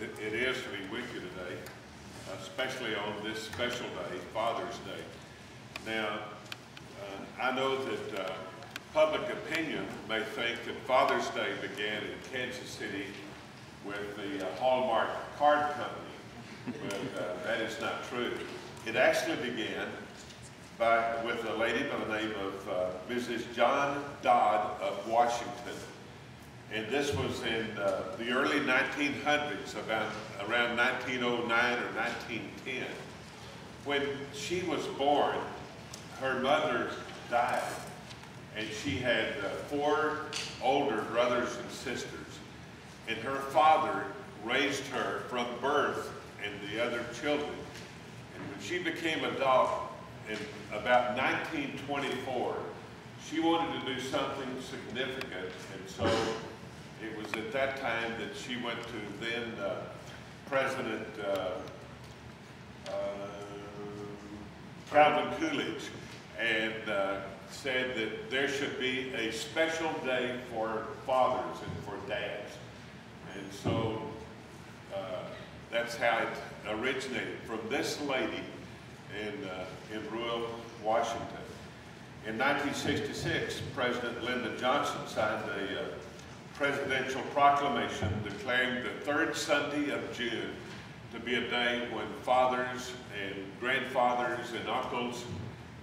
it is to be with you today, especially on this special day, Father's Day. Now, I know that public opinion may think that Father's Day began in Kansas City with the Hallmark card company, but that is not true. It actually began with a lady by the name of Mrs. John Dodd of Washington. And this was in the early 1900s, around 1909 or 1910. When she was born, her mother died, and she had 4 older brothers and sisters. And her father raised her from birth and the other children. And when she became an adult in about 1924, she wanted to do something significant, and so it was at that time that she went to then President Calvin Coolidge and said that there should be a special day for fathers and for dads. And so that's how it originated, from this lady in rural Washington. In 1966, President Lyndon Johnson signed a presidential proclamation declaring the 3rd Sunday of June to be a day when fathers and grandfathers and uncles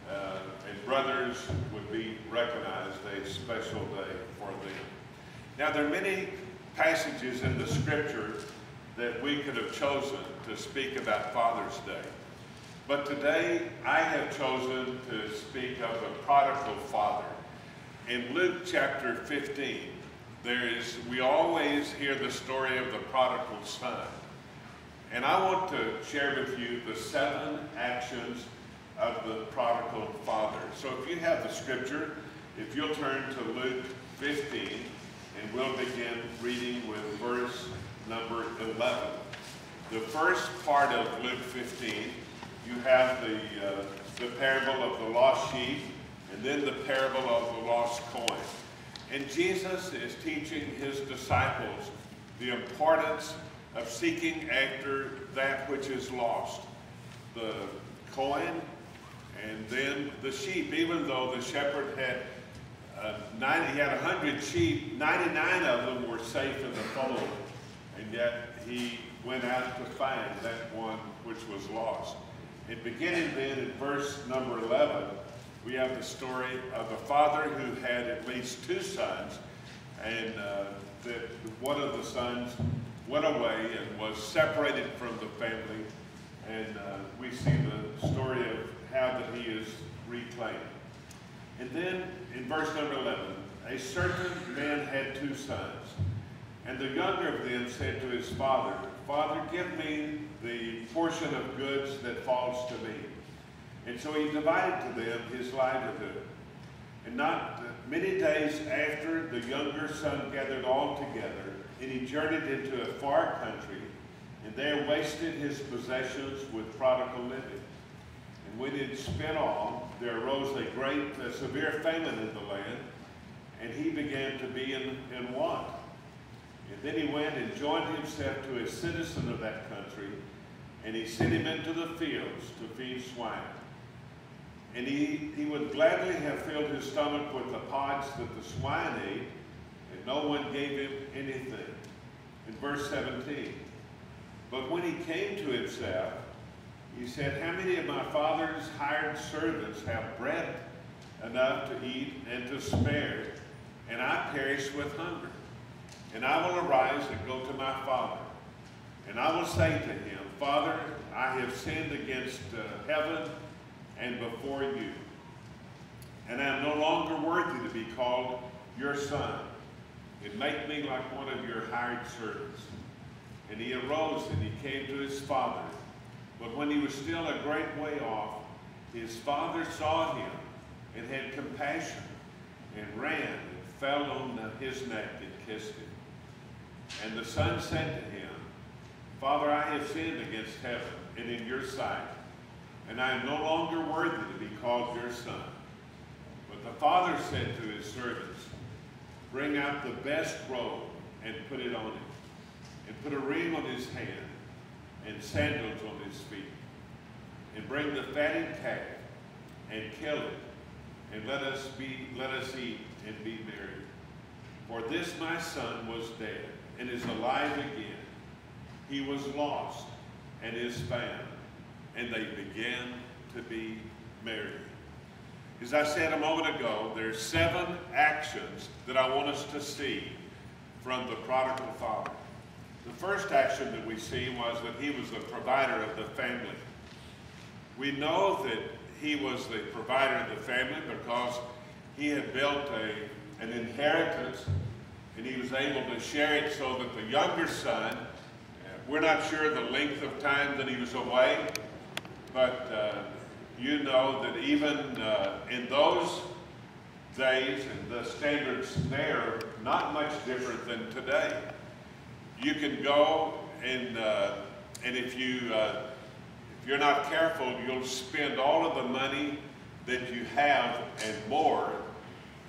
and brothers would be recognized, a special day for them. Now, there are many passages in the scripture that we could have chosen to speak about Father's Day. But today, I have chosen to speak of a prodigal father. In Luke chapter 15, we always hear the story of the prodigal son. And I want to share with you the 7 actions of the prodigal father. So if you have the scripture, if you'll turn to Luke 15, and we'll begin reading with verse number 11. The first part of Luke 15, you have the parable of the lost sheep, and then the parable of the lost coin. And Jesus is teaching his disciples the importance of seeking after that which is lost. The coin and then the sheep. Even though the shepherd had 100 sheep, 99 of them were safe in the fold. And yet he went out to find that one which was lost. And beginning then in verse number 11, we have the story of a father who had at least 2 sons, and that one of the sons went away and was separated from the family, and we see the story of how that he is reclaimed. And then in verse number 11, a certain man had 2 sons, and the younger of them said to his father, "Father, give me the portion of goods that falls to me." And so he divided to them his livelihood. And not many days after, the younger son gathered all together, and he journeyed into a far country, and there wasted his possessions with prodigal living. And when he had spent all, there arose a great severe famine in the land, and he began to be in want. And then he went and joined himself to a citizen of that country, and he sent him into the fields to feed swine. And he would gladly have filled his stomach with the pods that the swine ate, and no one gave him anything. In verse 17, but when he came to himself, he said, "How many of my father's hired servants have bread enough to eat and to spare, and I perish with hunger? And I will arise and go to my father, and I will say to him, Father, I have sinned against heaven and before you, and I am no longer worthy to be called your son, and make me like one of your hired servants." And he arose and he came to his father. But when he was still a great way off, his father saw him and had compassion, and ran and fell on his neck and kissed him. And the son said to him, "Father, I have sinned against heaven and in your sight, and I am no longer worthy to be called your son." But the father said to his servants, "Bring out the best robe and put it on him, and put a ring on his hand and sandals on his feet, and bring the fatted calf and kill it, and let us eat and be merry. For this my son was dead and is alive again. He was lost and is found. And they began to be merry. As I said a moment ago, there are 7 actions that I want us to see from the prodigal father. The first action that we see was that he was the provider of the family. We know that he was the provider of the family because he had built an inheritance, and he was able to share it so that the younger son, we're not sure the length of time that he was away, but you know that even in those days, and the standards there, not much different than today. You can go and if you're not careful, you'll spend all of the money that you have and more.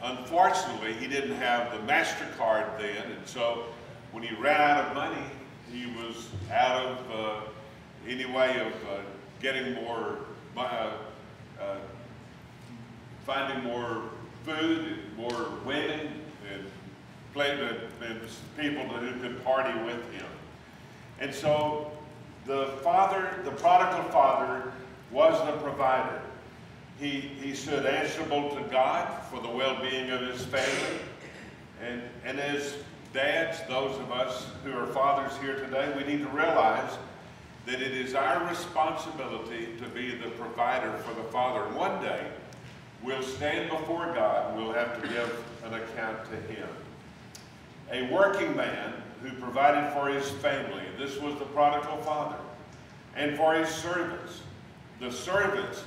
Unfortunately, he didn't have the MasterCard then, and so when he ran out of money, he was out of any way of getting more, finding more food and more women and people who could party with him. And so the prodigal father was the provider. He stood answerable to God for the well-being of his family. And as dads, those of us who are fathers here today, we need to realize that it is our responsibility to be the provider for the father. One day, we'll stand before God and we'll have to give an account to him. A working man who provided for his family, this was the prodigal father, and for his servants. The servants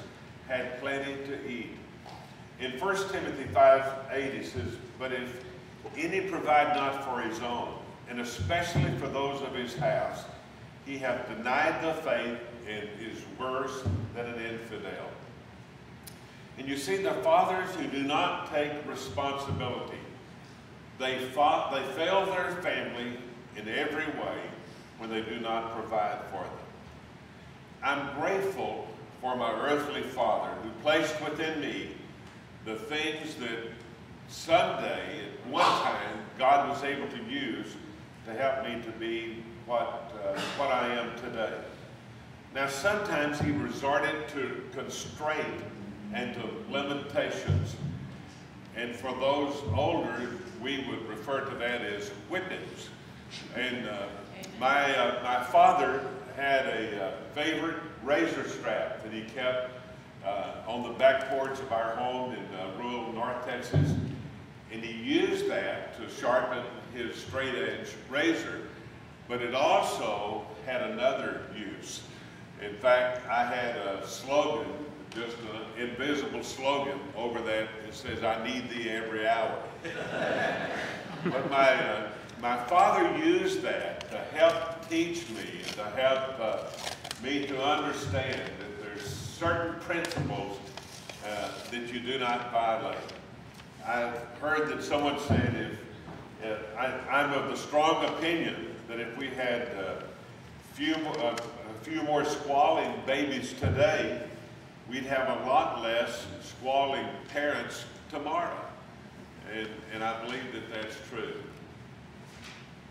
had plenty to eat. In 1 Timothy 5:8 it says, "But if any provide not for his own, and especially for those of his house, he hath denied the faith and is worse than an infidel." And you see, the fathers who do not take responsibility, they fail their family in every way when they do not provide for them. I'm grateful for my earthly father who placed within me the things that someday, at one time, God was able to use to help me to be what I am today. Now, sometimes he resorted to constraint and to limitations. And for those older, we would refer to that as whippings. And my father had a favorite razor strap that he kept on the back porch of our home in rural North Texas. And he used that to sharpen his straight edge razor, but it also had another use. In fact, I had a slogan, just an invisible slogan over that. It says, "I need thee every hour." But my father used that to help teach me, and to help me to understand that there's certain principles that you do not violate. I've heard that someone said, I'm of the strong opinion that if we had a few more squalling babies today, we'd have a lot less squalling parents tomorrow. And I believe that that's true.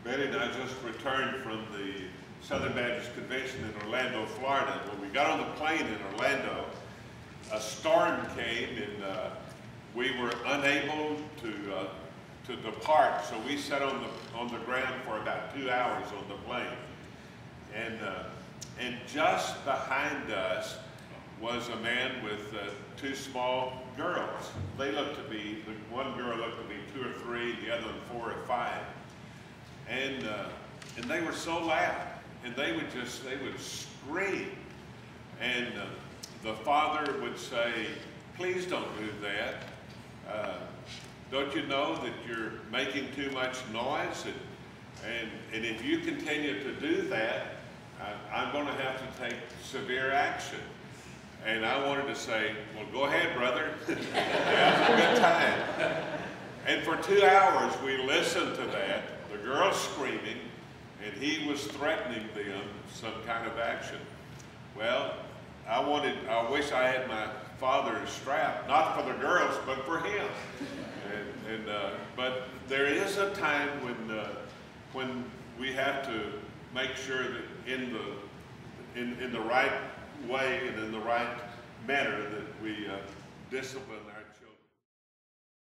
Betty and I just returned from the Southern Baptist Convention in Orlando, Florida. When we got on the plane in Orlando, a storm came and we were unable to depart, so we sat on the ground for about 2 hours on the plane. And just behind us was a man with 2 small girls. They looked to be, one girl looked to be 2 or 3, the other one 4 or 5. And they were so loud, and they would scream. And the father would say, "Please don't do that. Don't you know that you're making too much noise? And if you continue to do that, I'm going to have to take severe action." And I wanted to say, "Well, go ahead, brother." Have a good time. And for 2 hours, we listened to that, the girls screaming, and he was threatening them some kind of action. Well, I wish I had my father's strap, not for the girls, but for him. But there is a time when we have to make sure that in the right way and in the right manner that we discipline